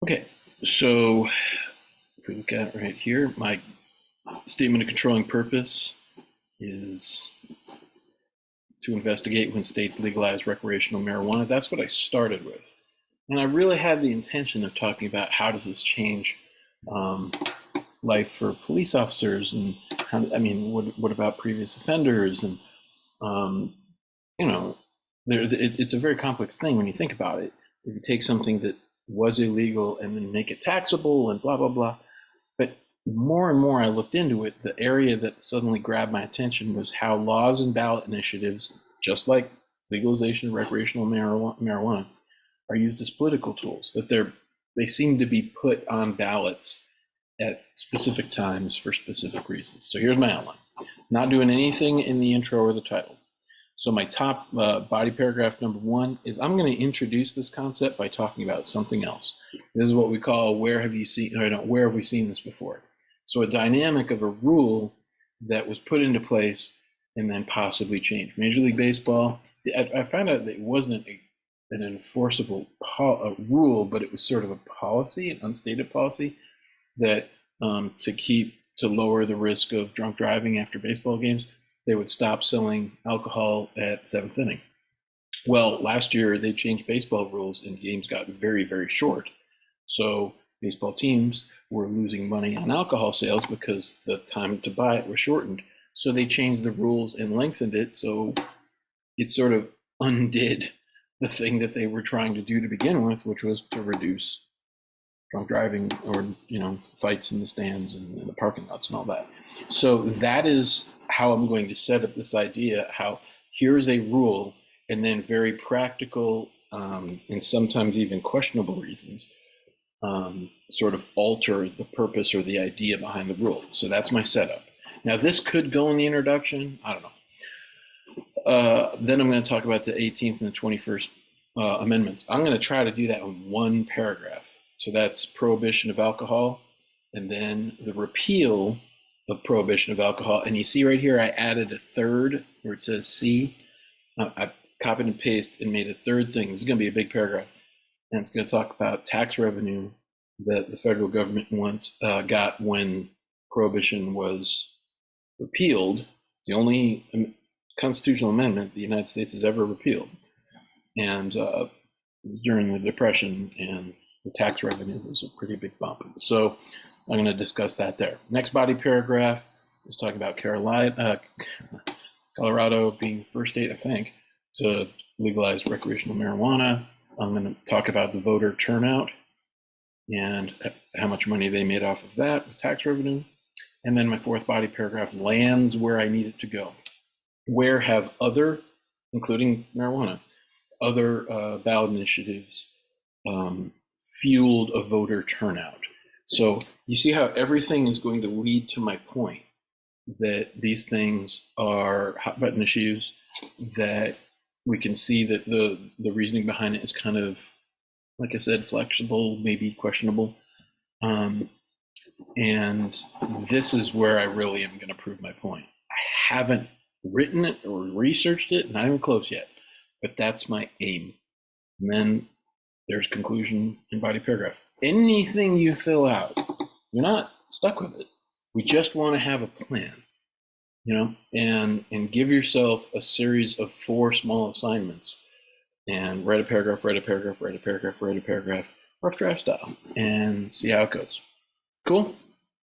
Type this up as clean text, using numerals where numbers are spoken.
Okay, so if we look at it right here, my statement of controlling purpose is to investigate when states legalize recreational marijuana. That's what I started with. And I really had the intention of talking about how does this change um, life for police officers, and what about previous offenders? And um, you know, it's a very complex thing when you think about it. If you take something that was illegal and then make it taxable and blah blah blah. But more and more I looked into it, the area that suddenly grabbed my attention was how laws and ballot initiatives, just like legalization of recreational marijuana, are used as political tools. That they seem to be put on ballots at specific times for specific reasons. So here's my outline. Not doing anything in the intro or the title. So my top body paragraph number one is I'm going to introduce this concept by talking about something else. This is what we call where have we seen this before? So a dynamic of a rule that was put into place and then possibly changed. Major League Baseball, I found out that it wasn't an enforceable rule, but it was sort of a policy, an unstated policy that to lower the risk of drunk driving after baseball games, they would stop selling alcohol at seventh inning. Well, last year they changed baseball rules and games got very, very short. So baseball teams were losing money on alcohol sales because the time to buy it was shortened. So they changed the rules and lengthened it. So it sort of undid the thing that they were trying to do to begin with, which was to reduce drunk driving or fights in the stands and in the parking lots and all that. So that is how I'm going to set up this idea, how here's a rule, and then very practical and sometimes even questionable reasons sort of alter the purpose or the idea behind the rule. So that's my setup. Now this could go in the introduction, I don't know. Then I'm going to talk about the 18th and the 21st amendments. I'm going to try to do that in one paragraph. So that's prohibition of alcohol, and then the repeal of prohibition of alcohol. And you see right here, I added a third where it says C. I copied and pasted and made a third thing. This is going to be a big paragraph. And it's going to talk about tax revenue that the federal government got when prohibition was repealed. It's the only constitutional amendment the United States has ever repealed. And during the Depression, and the tax revenue was a pretty big bump. So I'm going to discuss that there. Next body paragraph is talking about Colorado being the first state, I think, to legalize recreational marijuana. I'm going to talk about the voter turnout and how much money they made off of that with tax revenue. And then my fourth body paragraph lands where I need it to go. Where have other, including marijuana, other ballot initiatives fueled a voter turnout? So you see how everything is going to lead to my point that these things are hot button issues, that we can see that the reasoning behind it is kind of, like I said, flexible, maybe questionable. And this is where I really am going to prove my point. I haven't written it or researched it, not even close yet, but that's my aim. And then there's conclusion and body paragraph. Anything you fill out, you're not stuck with it. We just want to have a plan, and give yourself a series of 4 small assignments and write a paragraph, write a paragraph, write a paragraph, write a paragraph, rough draft style, and see how it goes. Cool?